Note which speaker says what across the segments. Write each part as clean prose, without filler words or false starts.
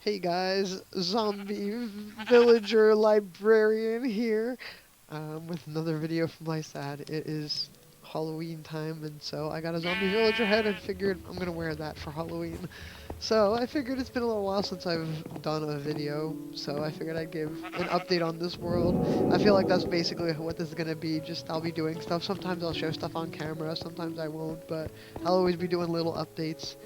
Speaker 1: Hey guys, zombie villager librarian here with another video from Lyesad. It is Halloween time, and so I got a zombie villager head and figured I'm gonna wear that for Halloween. So I figured it's been a little while since I've done a video, so I figured I'd give an update on this world. I feel like that's basically what this is gonna be. Just I'll be doing stuff. Sometimes I'll show stuff on camera, sometimes I won't, but I'll always be doing little updates.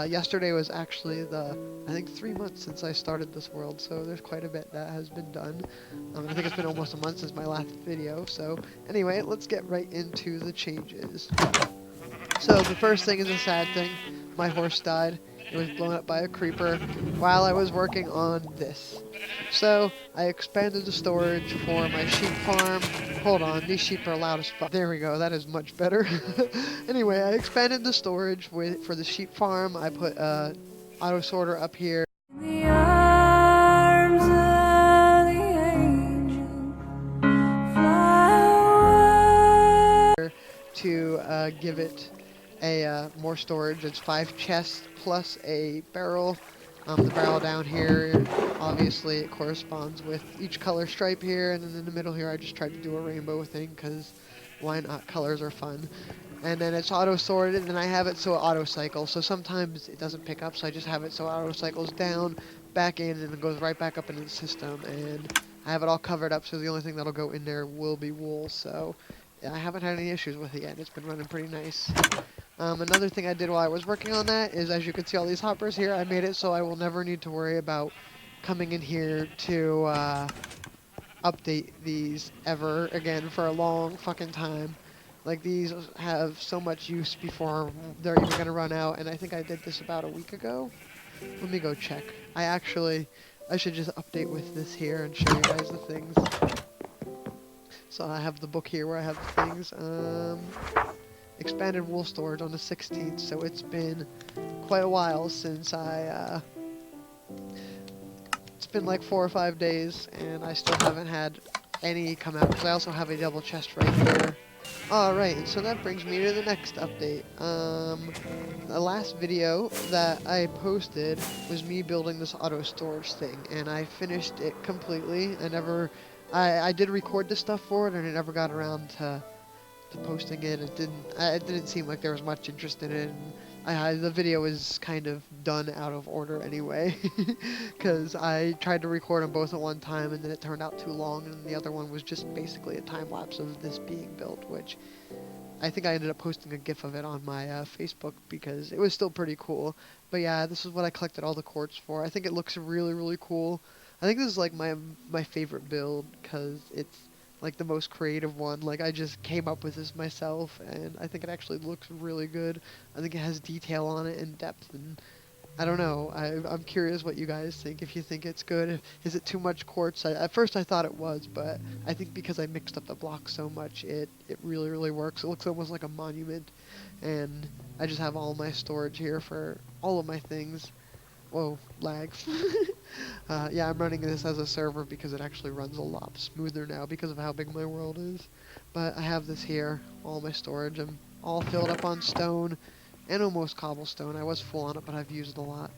Speaker 1: Yesterday was actually I think 3 months since I started this world, so there's quite a bit that has been done. I think it's been almost a month since my last video, so anyway, let's get right into the changes. So the first thing is a sad thing. My horse died. It was blown up by a creeper while I was working on this. So I expanded the storage for my sheep farm. Hold on, these sheep are loud as fuck. There we go, that is much better. Anyway, I expanded the storage for the sheep farm. I put auto sorter up here. The arms of the angel fly away. To give it more storage. It's 5 chests plus a barrel. The barrel down here, obviously it corresponds with each color stripe here, and then in the middle here I just tried to do a rainbow thing because why not? Colors are fun. And then it's auto sorted, and I have it so it auto cycles. So sometimes it doesn't pick up, so I just have it so it auto cycles down, back in, and it goes right back up into the system. And I have it all covered up, so the only thing that'll go in there will be wool. So yeah, I haven't had any issues with it yet. It's been running pretty nice. Another thing I did while I was working on that is, as you can see all these hoppers here, I made it so I will never need to worry about coming in here to update these ever again for a long fucking time. Like, these have so much use before they're even going to run out, and I think I did this about a week ago. Let me go check. I should just update with this here and show you guys the things. So I have the book here where I have the things. Expanded wool storage on the 16th, so it's been quite a while since it's been like 4 or 5 days, and I still haven't had any come out, because I also have a double chest right here. Alright, so that brings me to the next update. The last video that I posted was me building this auto storage thing, and I finished it completely. I did record the stuff for it, and I never got around to posting it. It didn't seem like there was much interest in it, and the video is kind of done out of order anyway, because I tried to record them both at one time, and then it turned out too long, and the other one was just basically a time lapse of this being built, which I think I ended up posting a GIF of it on my Facebook because it was still pretty cool. But yeah, this is what I collected all the quartz for. I think it looks really, really cool. I think this is like my favorite build because it's like the most creative one. Like, I just came up with this myself, and I think it actually looks really good. I think it has detail on it and depth, and I don't know. I'm curious what you guys think. If you think it's good, is it too much quartz? At first I thought it was, but I think because I mixed up the blocks so much, it really, really works. It looks almost like a monument, and I just have all my storage here for all of my things. Whoa, lag. Yeah, I'm running this as a server because it actually runs a lot smoother now because of how big my world is. But I have this here, all my storage. I'm all filled up on stone and almost cobblestone. I was full on it, but I've used a lot.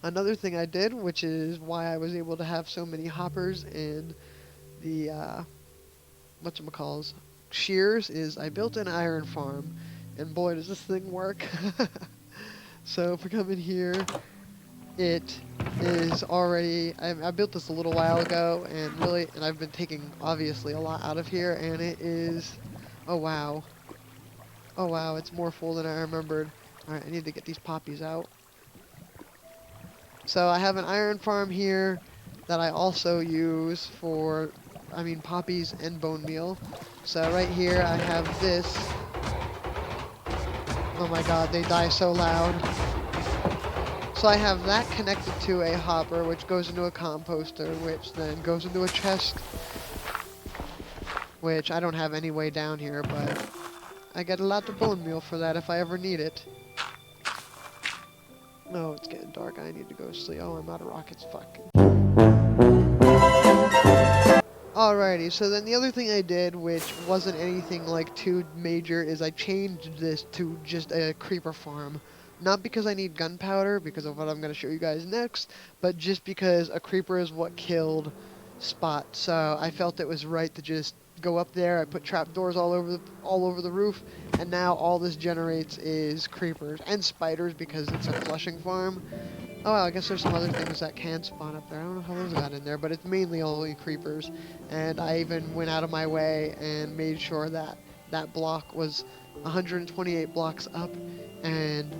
Speaker 1: Another thing I did, which is why I was able to have so many hoppers and the whatchamacalls, shears, is I built an iron farm, and boy does this thing work. So if we come in here, it is already, I built this a little while ago, and I've been taking obviously a lot out of here, and it is, oh wow, it's more full than I remembered. Alright, I need to get these poppies out. So I have an iron farm here that I also use for, poppies and bone meal. So right here I have this. Oh my god, they die so loud. So I have that connected to a hopper, which goes into a composter, which then goes into a chest, which I don't have any way down here, but I get a lot of bone meal for that if I ever need it. No, it's getting dark. I need to go sleep. Oh, I'm out of rockets. Fuck. Alrighty, so then the other thing I did, which wasn't anything like too major, is I changed this to just a creeper farm. Not because I need gunpowder, because of what I'm going to show you guys next, but just because a creeper is what killed Spot. So I felt it was right to just go up there. I put trapdoors all over the roof, and now all this generates is creepers and spiders because it's a flushing farm. Oh, well, I guess there's some other things that can spawn up there. I don't know how those got in there, but it's mainly only creepers. And I even went out of my way and made sure that that block was 128 blocks up, and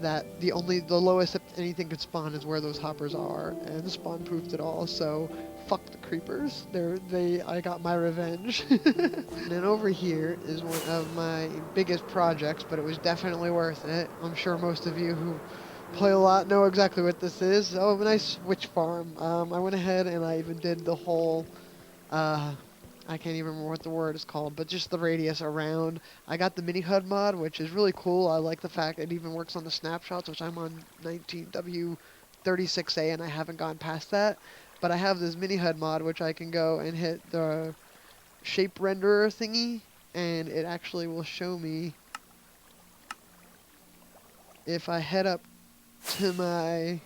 Speaker 1: that the lowest that anything could spawn is where those hoppers are, and spawn proofed it all. So fuck the creepers. I got my revenge. And then over here is one of my biggest projects, but it was definitely worth it. I'm sure most of you who play a lot know exactly what this is. Oh, a nice witch farm. I went ahead and I even did the whole, I can't even remember what the word is called, but just the radius around. I got the mini HUD mod, which is really cool. I like the fact it even works on the snapshots, which I'm on 19W36A and I haven't gone past that. But I have this mini HUD mod, which I can go and hit the shape renderer thingy, and it actually will show me if I head up to my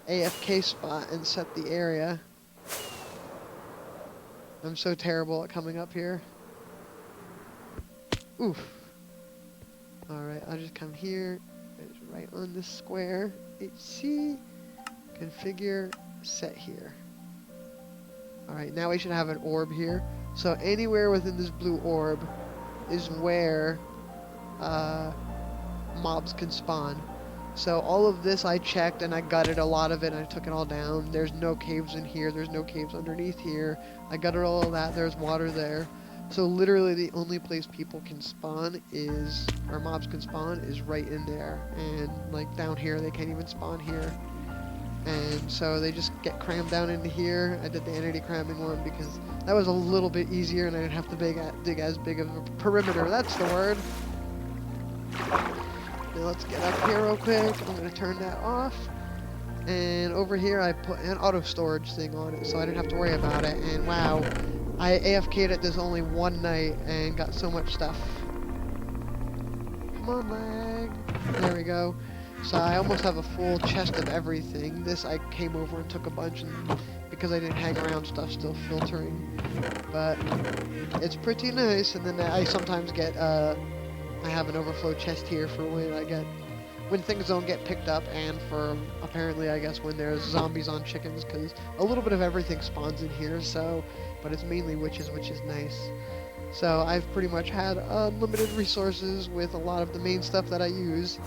Speaker 1: AFK spot and set the area. I'm so terrible at coming up here. Oof. Alright, I'll just come here. It's right on this square. HC. Configure. Set here. Alright, now we should have an orb here. So anywhere within this blue orb is where mobs can spawn. So all of this I checked and I gutted a lot of it and I took it all down. There's no caves in here. There's no caves underneath here. I gutted all of that. There's water there. So literally the only place people can spawn is, or mobs can spawn, is right in there. And like down here, they can't even spawn here. And so they just get crammed down into here. I did the entity cramming one because that was a little bit easier and I didn't have to dig as big of a perimeter. That's the word. Now let's get up here real quick. I'm going to turn that off. And over here I put an auto storage thing on it so I didn't have to worry about it. And wow, I AFK'd at this only one night and got so much stuff. Come on, lag. There we go. So I almost have a full chest of everything. This I came over and took a bunch and because I didn't hang around, stuff still filtering. But it's pretty nice. And then I sometimes get I have an overflow chest here for when things don't get picked up, and for apparently I guess when there's zombies on chickens, because a little bit of everything spawns in here. So, but it's mainly witches, which is nice. So I've pretty much had unlimited resources with a lot of the main stuff that I use.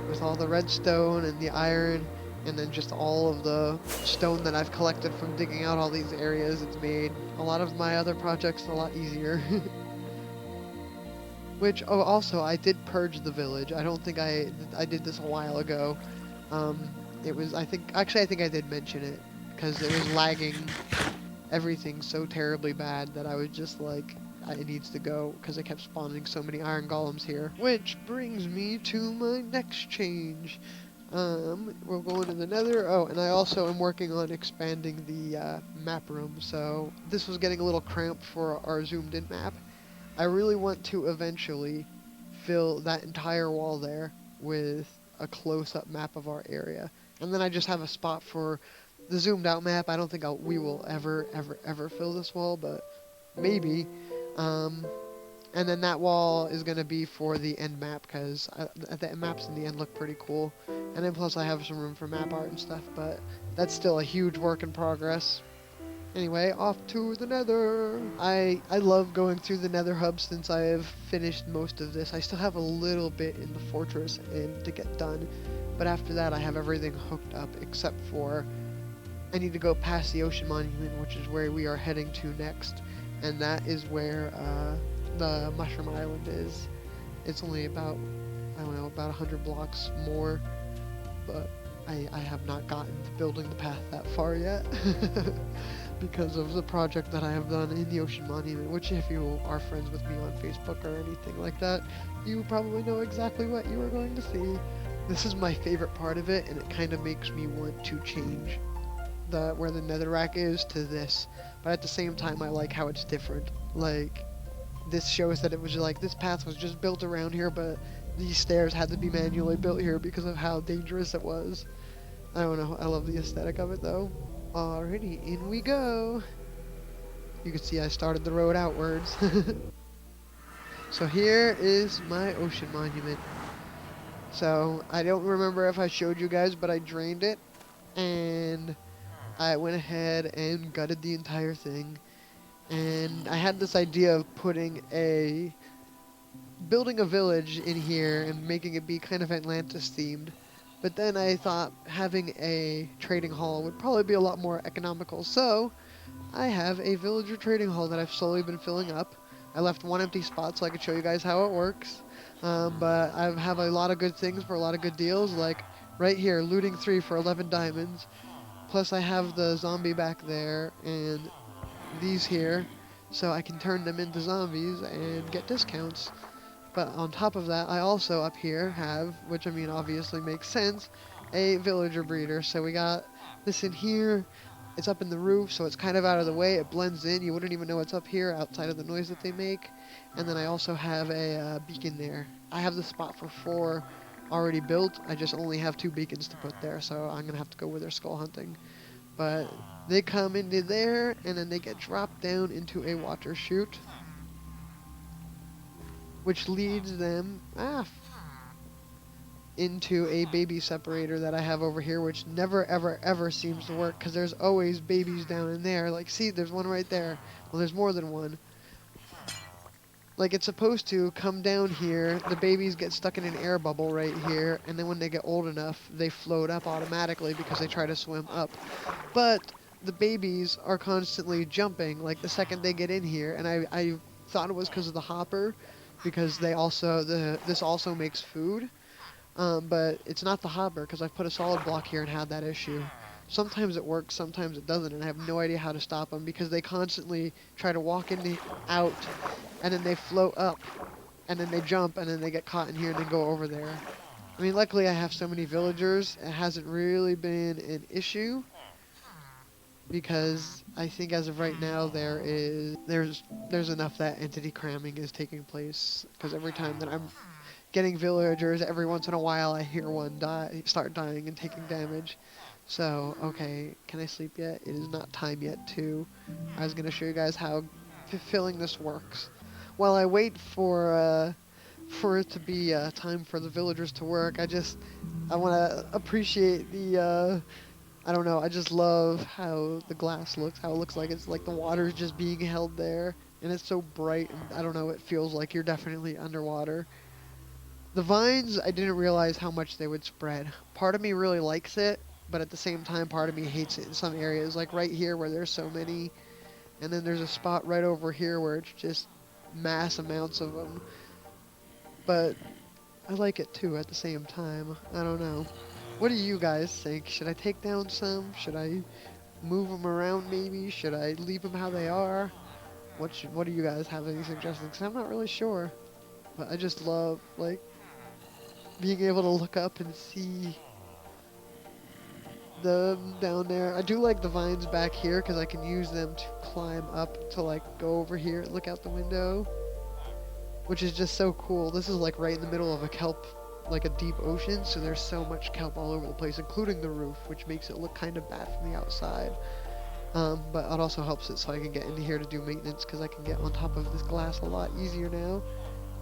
Speaker 1: With all the redstone and the iron, and then just all of the stone that I've collected from digging out all these areas, it's made a lot of my other projects a lot easier. Which, oh, also, I did purge the village. I don't think I did this a while ago. It was, I think I did mention it, because it was lagging everything so terribly bad that I was just like, it needs to go, because it kept spawning so many iron golems here. Which brings me to my next change. We're going to the nether. Oh, and I also am working on expanding the map room, so this was getting a little cramped for our zoomed in map. I really want to eventually fill that entire wall there with a close-up map of our area. And then I just have a spot for the zoomed out map. I don't think we will ever fill this wall, but maybe. And then that wall is going to be for the end map, because the maps in the end look pretty cool. And then plus I have some room for map art and stuff, but that's still a huge work in progress. Anyway, off to the nether. I love going through the nether hub since I have finished most of this. I still have a little bit in the fortress and to get done, but after that I have everything hooked up except for I need to go past the ocean monument, which is where we are heading to next, and that is where the mushroom island is. It's only about, I don't know, about 100 blocks more, but I have not gotten to building the path that far yet. Because of the project that I have done in the Ocean Monument, which if you are friends with me on Facebook or anything like that, you probably know exactly what you are going to see. This is my favorite part of it, and it kind of makes me want to change where the netherrack is to this, but at the same time I like how it's different. Like, this shows that it was like this path was just built around here, but these stairs had to be manually built here because of how dangerous it was. I don't know. I love the aesthetic of it though. Alrighty, in we go. You can see I started the road outwards. So here is my ocean monument. So I don't remember if I showed you guys, but I drained it and I went ahead and gutted the entire thing. And I had this idea of building a village in here and making it be kind of Atlantis themed. But then I thought having a trading hall would probably be a lot more economical. So I have a villager trading hall that I've slowly been filling up. I left one empty spot so I could show you guys how it works. But I have a lot of good things for a lot of good deals, like right here, looting 3 for 11 diamonds. Plus I have the zombie back there and these here, so I can turn them into zombies and get discounts. But on top of that, I also up here have, which I mean obviously makes sense, a villager breeder. So we got this in here. It's up in the roof, so it's kind of out of the way. It blends in. You wouldn't even know it's up here outside of the noise that they make. And then I also have a beacon there. I have the spot for 4 already built. I just only have 2 beacons to put there, so I'm going to have to go with their skull hunting. But they come into there, and then they get dropped down into a water chute, which leads them into a baby separator that I have over here, which never ever ever seems to work because there's always babies down in there. Like, see, there's one right there. Well, there's more than one. Like, it's supposed to come down here, the babies get stuck in an air bubble right here, and then when they get old enough, they float up automatically because they try to swim up. But the babies are constantly jumping, like, the second they get in here, and I thought it was because of the hopper, because this also makes food. But it's not the hopper because I've put a solid block here and had that issue. Sometimes it works, sometimes it doesn't, and I have no idea how to stop them because they constantly try to walk out, and then they float up, and then they jump, and then they get caught in here and then go over there. I mean, luckily I have so many villagers, it hasn't really been an issue because I think as of right now there's enough that entity cramming is taking place because every time that I'm getting villagers, every once in a while I hear one start dying and taking damage. So, okay, can I sleep yet? It is not time yet to. I was going to show you guys how filling this works. While I wait for it to be time for the villagers to work, I want to appreciate I don't know, I just love how the glass looks, how it looks like it's like the water's just being held there, and it's so bright, and I don't know, it feels like you're definitely underwater. The vines, I didn't realize how much they would spread. Part of me really likes it, but at the same time, part of me hates it in some areas, like right here where there's so many, and then there's a spot right over here where it's just mass amounts of them. But I like it too at the same time. I don't know. What do you guys think? Should I take down some? Should I move them around maybe? Should I leave them how they are? What do you guys have any suggestions? 'Cause I'm not really sure. But I just love, like, being able to look up and see them down there. I do like the vines back here because I can use them to climb up to, like, go over here and look out the window, which is just so cool. This is like right in the middle of a kelp, like a deep ocean, so there's so much kelp all over the place, including the roof, which makes it look kind of bad from the outside. But it also helps it so I can get into here to do maintenance because I can get on top of this glass a lot easier now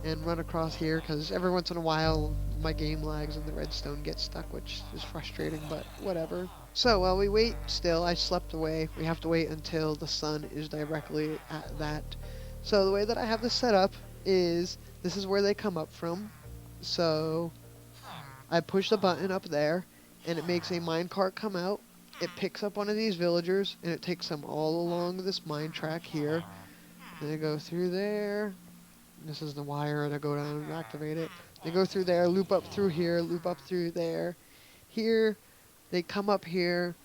Speaker 1: and run across here because every once in a while my game lags and the redstone gets stuck, which is frustrating, but whatever. So while we wait still, I slept away. We have to wait until the sun is directly at that. So the way that I have this set up is this is where they come up from. So I push the button up there and it makes a minecart come out. It picks up one of these villagers and it takes them all along this mine track here. They go through there. This is the wire to go down and activate it. They go through there, loop up through here, loop up through there. Here, they come up here,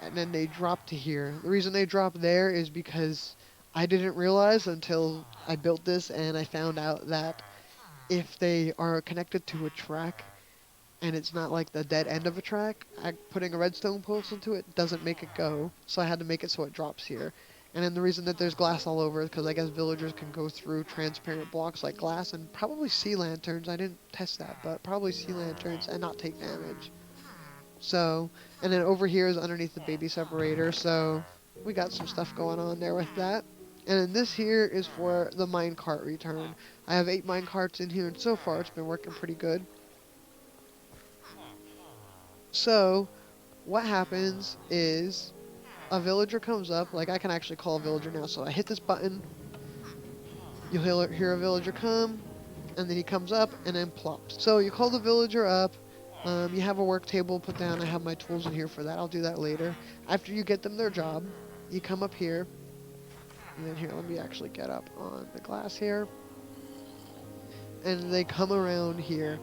Speaker 1: and then they drop to here. The reason they drop there is because I didn't realize until I built this and I found out that if they are connected to a track and it's not like the dead end of a track, putting a redstone post into it doesn't make it go. So I had to make it so it drops here. And then the reason that there's glass all over is because I guess villagers can go through transparent blocks like glass and probably sea lanterns. I didn't test that, but probably sea lanterns and not take damage. So, and then over here is underneath the baby separator, so we got some stuff going on there with that. And then this here is for the minecart return. I have 8 minecarts in here, and so far it's been working pretty good. So, what happens is a villager comes up, like I can actually call a villager now, so I hit this button, you'll hear a villager come, and then he comes up and then plops. So you call the villager up, you have a work table put down, I have my tools in here for that, I'll do that later. After you get them their job, you come up here, and then here, let me actually get up on the glass here, and they come around here.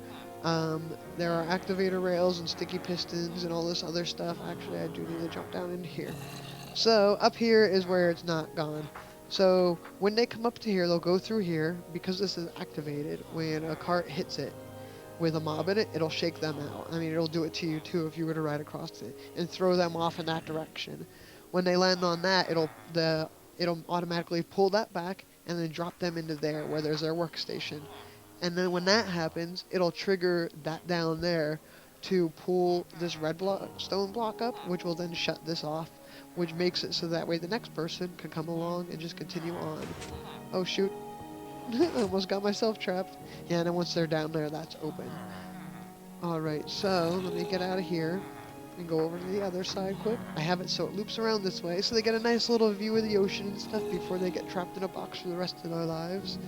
Speaker 1: There are activator rails and sticky pistons and all this other stuff. Actually, I do need to jump down into here. So, up here is where it's not gone. So, when they come up to here, they'll go through here. Because this is activated, when a cart hits it with a mob in it, it'll shake them out. I mean, it'll do it to you too if you were to ride across it. And throw them off in that direction. When they land on that, it'll automatically pull that back and then drop them into there where there's their workstation. And then when that happens, it'll trigger that down there to pull this red stone block up, which will then shut this off, which makes it so that way the next person can come along and just continue on. Oh shoot, I almost got myself trapped. Yeah, and then once they're down there, that's open. Alright, so let me get out of here and go over to the other side quick. I have it so it loops around this way, so they get a nice little view of the ocean and stuff before they get trapped in a box for the rest of their lives.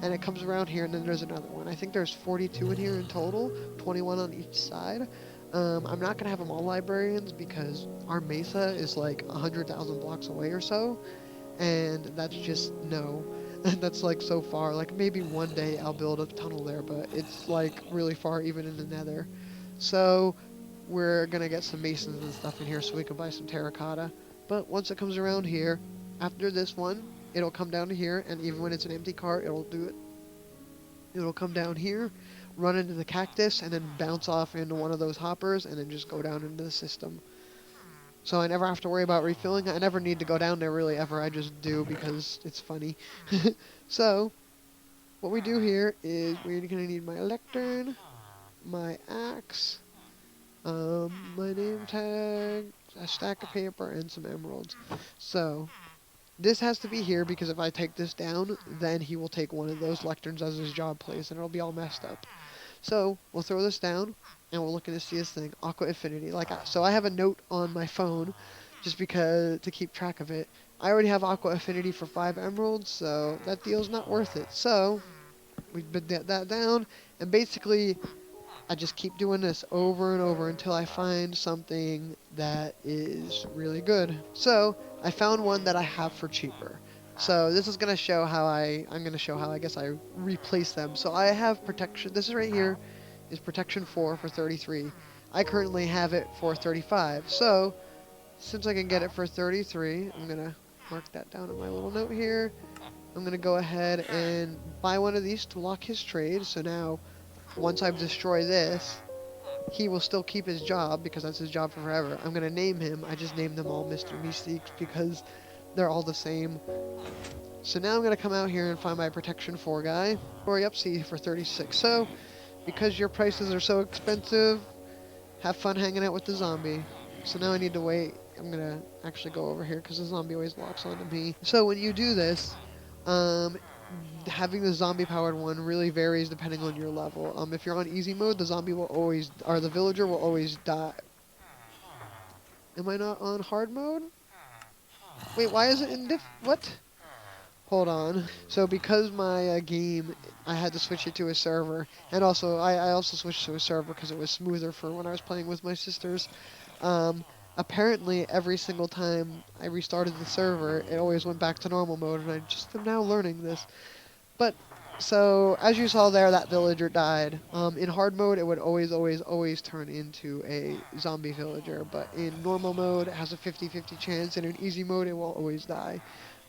Speaker 1: And it comes around here, and then there's another one. I think there's 42 in here in total, 21 on each side. I'm not going to have them all librarians because our mesa is like 100,000 blocks away or so, and that's just no. That's like so far. Like maybe one day I'll build a tunnel there, but it's like really far even in the nether. So we're going to get some masons and stuff in here so we can buy some terracotta. But once it comes around here, after this one, it'll come down to here, and even when it's an empty cart, it'll do it. It'll come down here, run into the cactus, and then bounce off into one of those hoppers, and then just go down into the system. So I never have to worry about refilling. I never need to go down there really ever. I just do because it's funny. So, what we do here is we're going to need my lectern, my axe, my name tag, a stack of paper, and some emeralds. So, this has to be here because if I take this down, then he will take one of those lecterns as his job place, and it'll be all messed up. So, we'll throw this down, and we'll look at see this thing, Aqua Affinity. So I have a note on my phone, just because, to keep track of it. I already have Aqua Affinity for 5 emeralds, so that deal's not worth it. So, we bid that down, and basically, I just keep doing this over and over until I find something that is really good. So, I found one that I have for cheaper. So, this is going to show how I'm going to show how I guess I replace them. So, I have protection. This is right here is protection 4 for 33. I currently have it for 35. So, since I can get it for 33, I'm going to mark that down in my little note here. I'm going to go ahead and buy one of these to lock his trade. So now, once I've destroyed this, he will still keep his job because that's his job forever. I'm going to name him. I just named them all Mr. Mystiques because they're all the same. So now I'm going to come out here and find my protection 4 guy. Or yep, see for 36. So, because your prices are so expensive, have fun hanging out with the zombie. So now I need to wait. I'm going to actually go over here because the zombie always locks onto me. So when you do this, having the zombie powered one really varies depending on your level. If you're on easy mode, the zombie will always, or the villager will always die. Am I not on hard mode? Wait, why is it in what? Hold on. So because my game, I had to switch it to a server, and also I also switched to a server because it was smoother for when I was playing with my sisters. Apparently every single time I restarted the server, it always went back to normal mode, and I just am now learning this. But, so, as you saw there, that villager died. In hard mode, it would always turn into a zombie villager, but in normal mode, it has a 50-50 chance, and in easy mode, it will always die.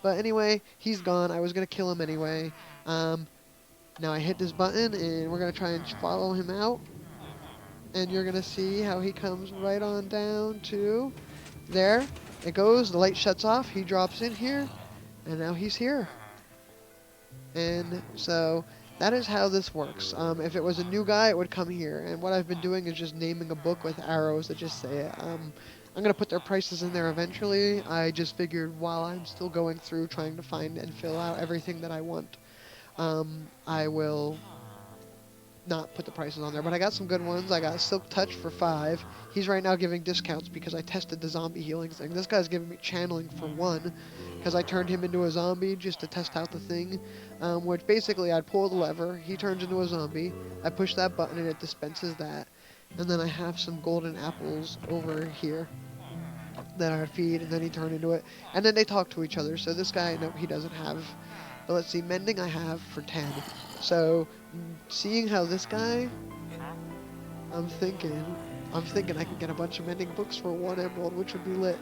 Speaker 1: But anyway, he's gone. I was going to kill him anyway. Now I hit this button, and we're going to try and follow him out. And you're going to see how he comes right on down to there. it goes, the light shuts off, he drops in here, and now he's here. And so that is how this works. If it was a new guy, it would come here. And what I've been doing is just naming a book with arrows that just say it. I'm going to put their prices in there eventually. I just figured while I'm still going through trying to find and fill out everything that I want, I will not put the prices on there. But I got some good ones. I got Silk Touch for 5. He's right now giving discounts because I tested the zombie healing thing. This guy's giving me channeling for 1 because I turned him into a zombie just to test out the thing. Which basically I'd pull the lever, he turns into a zombie, I push that button and it dispenses that. And then I have some golden apples over here that I feed, and then he turned into it. And then they talk to each other. So this guy, no, he doesn't have. But let's see, mending I have for 10. So seeing how this guy, I'm thinking I could get a bunch of mending books for 1 emerald, which would be lit.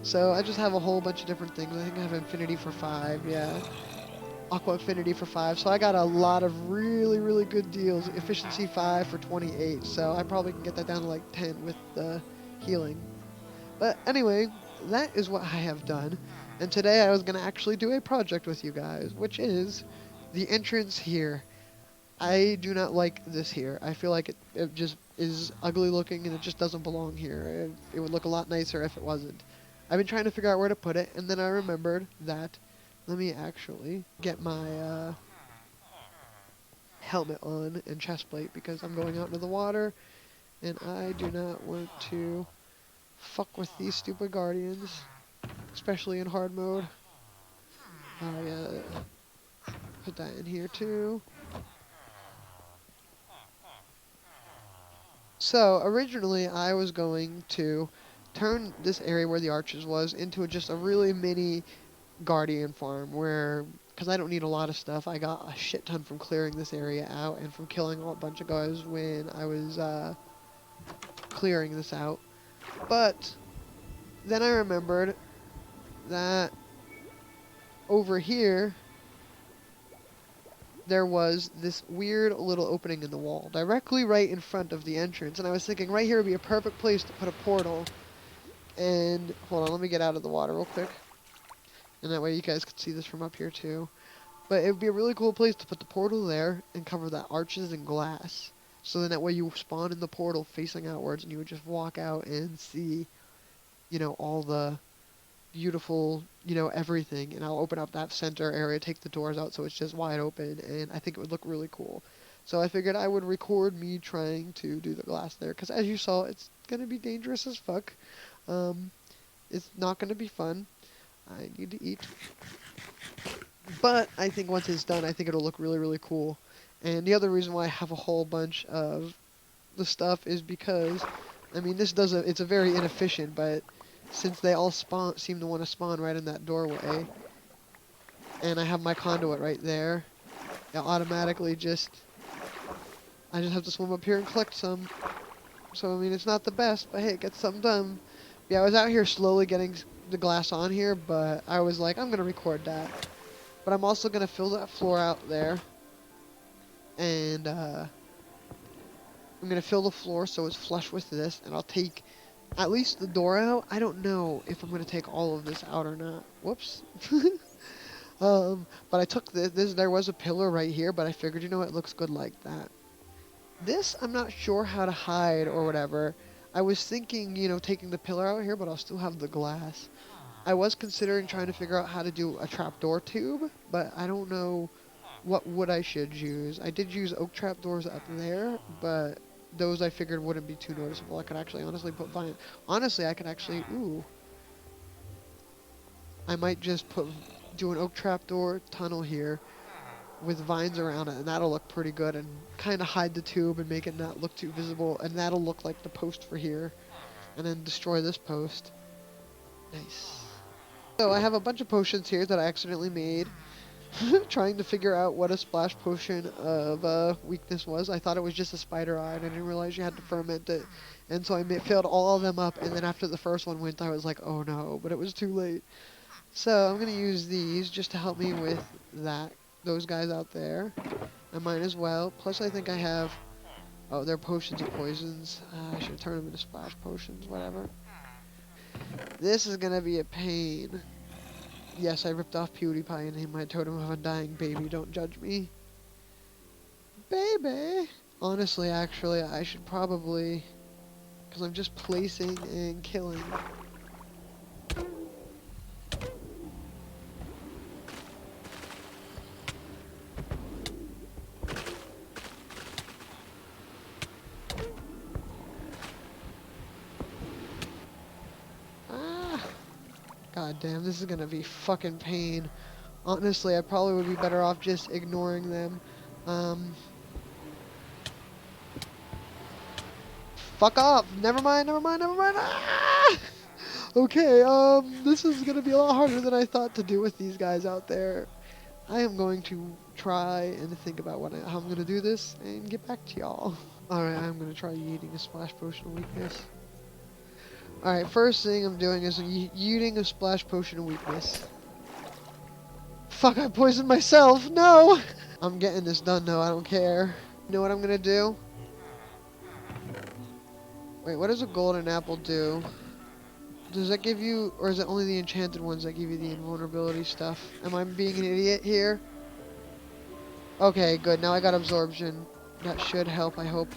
Speaker 1: So I just have a whole bunch of different things. I think I have infinity for 5, yeah. Aqua Affinity for 5, so I got a lot of really, really good deals. Efficiency 5 for 28, so I probably can get that down to like 10 with the healing. But anyway, that is what I have done. And today I was going to actually do a project with you guys, which is the entrance here. I do not like this here. I feel like it just is ugly looking and it just doesn't belong here. It would look a lot nicer if it wasn't. I've been trying to figure out where to put it, and then I remembered that. Let me actually get my helmet on and chest plate because I'm going out into the water and I do not want to fuck with these stupid guardians, especially in hard mode. Oh yeah, put that in here too. So originally I was going to turn this area where the arches was into just a really mini guardian farm where, because I don't need a lot of stuff, I got a shit ton from clearing this area out and from killing a bunch of guys when I was clearing this out. But then I remembered that over here there was this weird little opening in the wall directly right in front of the entrance, and I was thinking right here would be a perfect place to put a portal. And hold on, let me get out of the water real quick. And that way you guys could see this from up here too. But it would be a really cool place to put the portal there and cover the arches in glass. So then that way you spawn in the portal facing outwards and you would just walk out and see, you know, all the beautiful, you know, everything. And I'll open up that center area, take the doors out so it's just wide open, and I think it would look really cool. So I figured I would record me trying to do the glass there, because as you saw, it's going to be dangerous as fuck. It's not going to be fun. I need to eat. But I think once it's done, I think it'll look really, really cool. And the other reason why I have a whole bunch of the stuff is because, I mean, it's a very inefficient, but since they all seem to want to spawn right in that doorway, and I have my conduit right there, it automatically I just have to swim up here and collect some. So, I mean, it's not the best, but hey, it gets something done. Yeah, I was out here slowly getting the glass on here, but I was like, I'm going to record that. But I'm also going to fill that floor out there. And I'm going to fill the floor so it's flush with this. And I'll take at least the door out. I don't know if I'm going to take all of this out or not. Whoops. But I took this. There was a pillar right here, but I figured, you know, it looks good like that. This, I'm not sure how to hide or whatever. I was thinking, you know, taking the pillar out here, but I'll still have the glass. I was considering trying to figure out how to do a trapdoor tube, but I don't know what wood I should use. I did use oak trapdoors up there, but those I figured wouldn't be too noticeable. I could actually honestly put vine. Honestly, I could actually, I might just do an oak trapdoor tunnel here with vines around it, and that'll look pretty good, and kind of hide the tube and make it not look too visible, and that'll look like the post for here, and then destroy this post. Nice. So I have a bunch of potions here that I accidentally made, trying to figure out what a splash potion of weakness was. I thought it was just a spider eye, and I didn't realize you had to ferment it, and so I filled all of them up, and then after the first one went, I was like, oh no, but it was too late. So I'm going to use these just to help me with those guys out there. I might as well. Plus I think I have, they're potions of poisons. I should turn them into splash potions, whatever. This is gonna be a pain. Yes, I ripped off PewDiePie and named my totem of Undying Baby. Don't judge me. Baby! Honestly, actually, I should probably... Because I'm just placing and killing. Ah! God damn, this is gonna be fucking pain. Honestly, I probably would be better off just ignoring them. Fuck off! Never mind, never mind, never mind! Ah! Okay, this is gonna be a lot harder than I thought to do with these guys out there. I am going to try and think about how I'm gonna do this and get back to y'all. Alright, I'm gonna try yeeting a splash potion of weakness. Alright, first thing I'm doing is yeeting a splash potion of weakness. Fuck, I poisoned myself! No! I'm getting this done though, I don't care. You know what I'm gonna do? Wait, what does a golden apple do? Does that give you, or is it only the enchanted ones that give you the invulnerability stuff? Am I being an idiot here? Okay, good, now I got absorption. That should help, I hope.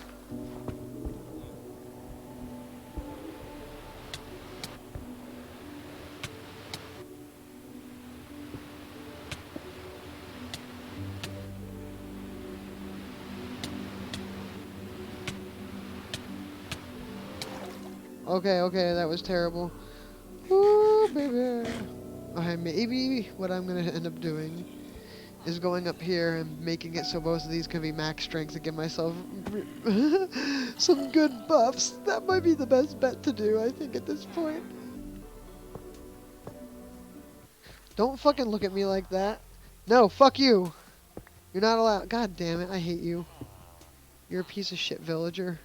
Speaker 1: Okay, okay, that was terrible. Ooh, baby. Okay, maybe what I'm gonna end up doing is going up here and making it so both of these can be max strength to give myself some good buffs. That might be the best bet to do, I think, at this point. Don't fucking look at me like that. No, fuck you. You're not allowed. God damn it, I hate you. You're a piece of shit villager.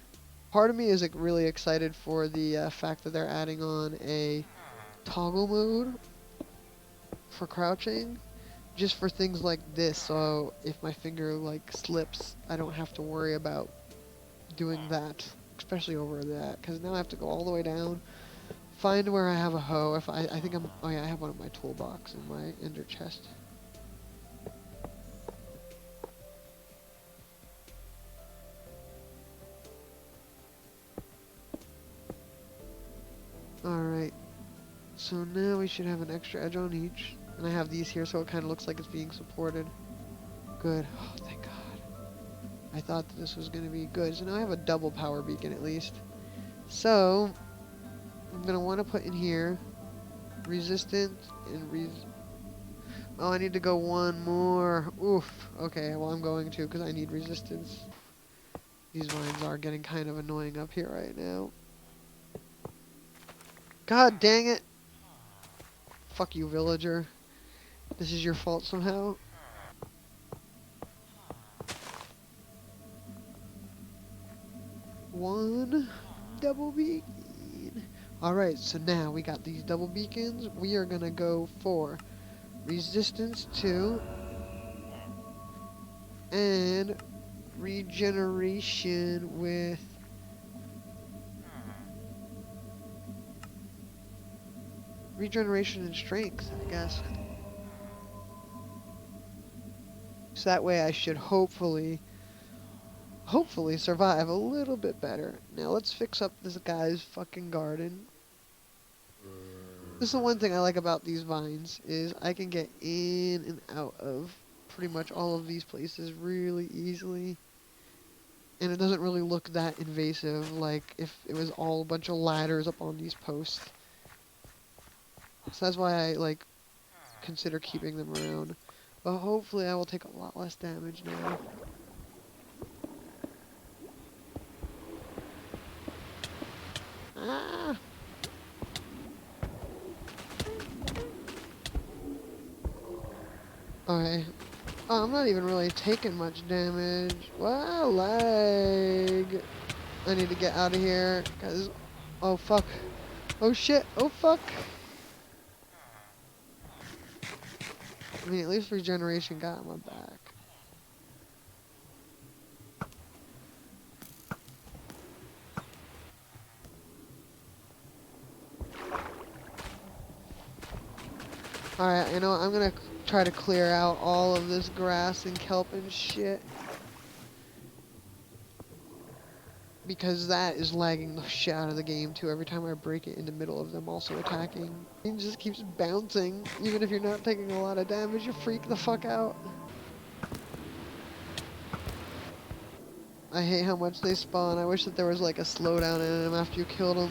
Speaker 1: Part of me is like really excited for the fact that they're adding on a toggle mode for crouching, just for things like this. So if my finger like slips, I don't have to worry about doing that, especially over that, because now I have to go all the way down, find where I have a hoe. If I think I'm, oh yeah, I have one in my toolbox in my ender chest. Alright, so now we should have an extra edge on each. And I have these here so it kind of looks like it's being supported. Good. Oh, thank God. I thought that this was going to be good. So now I have a double power beacon at least. So, I'm going to want to put in here resistant and oh, I need to go one more. Oof. Okay, well I'm going to because I need resistance. These vines are getting kind of annoying up here right now. God dang it. Fuck you, villager. This is your fault somehow. One double beacon. Alright, so now we got these double beacons. We are gonna go for resistance 2 and regeneration with regeneration and strength, I guess. So that way I should hopefully survive a little bit better. Now let's fix up this guy's fucking garden. This is the one thing I like about these vines, is I can get in and out of pretty much all of these places really easily. And it doesn't really look that invasive like if it was all a bunch of ladders up on these posts. So that's why I like consider keeping them around. But hopefully I will take a lot less damage now. Ah! Okay. Oh, I'm not even really taking much damage. Wow, lag. I need to get out of here, cause... Oh, fuck. Oh, shit. Oh, fuck. I mean, at least regeneration got my back. Alright, you know what? I'm gonna try to clear out all of this grass and kelp and shit. Because that is lagging the shit out of the game too. Every time I break it in the middle of them also attacking. It just keeps bouncing. Even if you're not taking a lot of damage, you freak the fuck out. I hate how much they spawn. I wish that there was like a slowdown in them after you killed them.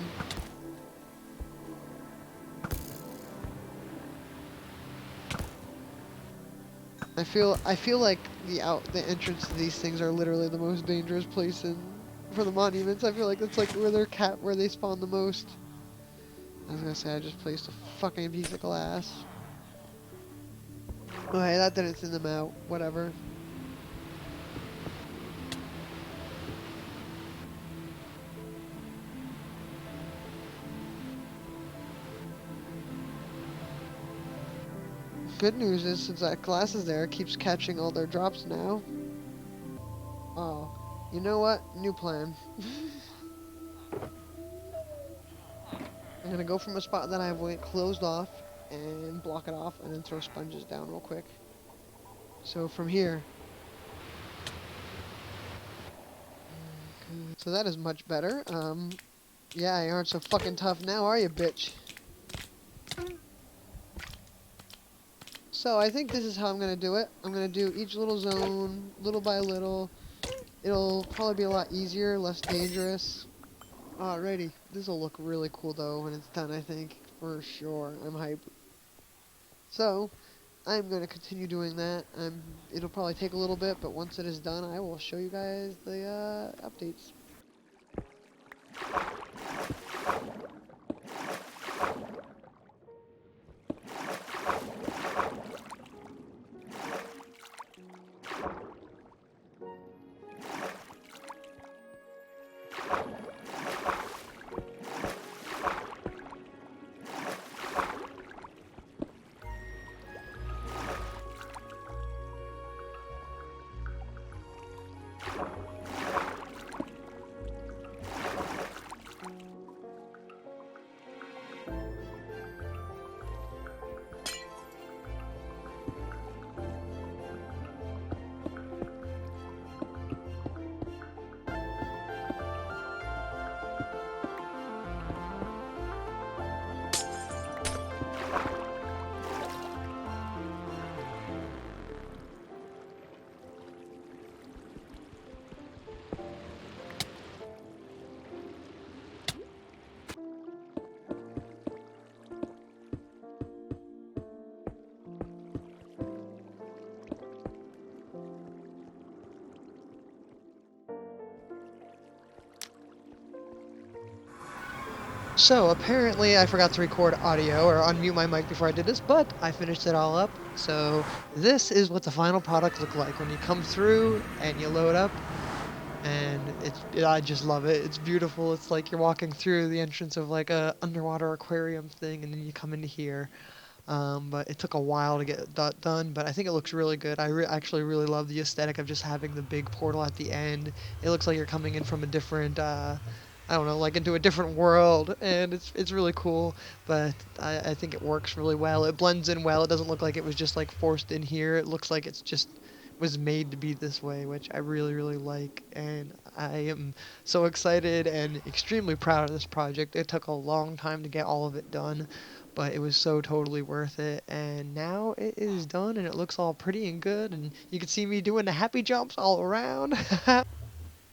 Speaker 1: I feel like the entrance to these things are literally the most dangerous place for the monuments. I feel like that's like where they spawn the most. I was gonna say I just placed a fucking piece of glass. Oh hey, that didn't thin them out. Whatever. Good news is, since that glass is there, it keeps catching all their drops now. Oh, you know what? New plan. I'm gonna go from a spot that I have closed off and block it off, and then throw sponges down real quick. So from here. So that is much better. Yeah, you aren't so fucking tough now, are you, bitch? So I think this is how I'm gonna do it. I'm gonna do each little zone, little by little. It'll probably be a lot easier, less dangerous. Alrighty, this will look really cool though when it's done, I think. For sure, I'm hyped. So, I'm going to continue doing that. It'll probably take a little bit, but once it is done, I will show you guys the updates. So, apparently I forgot to record audio or unmute my mic before I did this, but I finished it all up. So, this is what the final product looked like when you come through and you load up. And I just love it. It's beautiful. It's like you're walking through the entrance of like a underwater aquarium thing, and then you come into here. But it took a while to get that done, but I think it looks really good. I actually really love the aesthetic of just having the big portal at the end. It looks like you're coming in from a different, I don't know, like into a different world, and it's really cool. But I think it works really well. It blends in well. It doesn't look like it was just like forced in here. It looks like it's just was made to be this way, which I really like, and I am so excited and extremely proud of this project. It took a long time to get all of it done, but it was so totally worth it, and now it is done and it looks all pretty and good, and you can see me doing the happy jumps all around.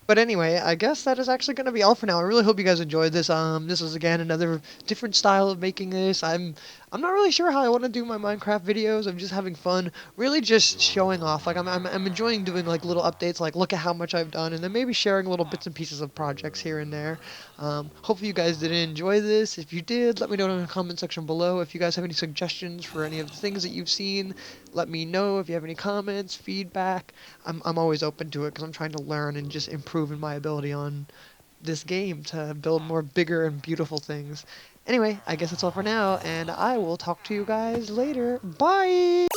Speaker 1: But anyway, I guess that is actually going to be all for now. I really hope you guys enjoyed this. This is again another different style of making this. I'm not really sure how I want to do my Minecraft videos. I'm just having fun, really just showing off. Like I'm enjoying doing like little updates, like look at how much I've done, and then maybe sharing little bits and pieces of projects here and there. Hopefully you guys did enjoy this. If you did, let me know in the comment section below. If you guys have any suggestions for any of the things that you've seen, let me know. If you have any comments, feedback, I'm always open to it because I'm trying to learn and just improve in my ability on this game to build more bigger and beautiful things. Anyway, I guess that's all for now, and I will talk to you guys later. Bye!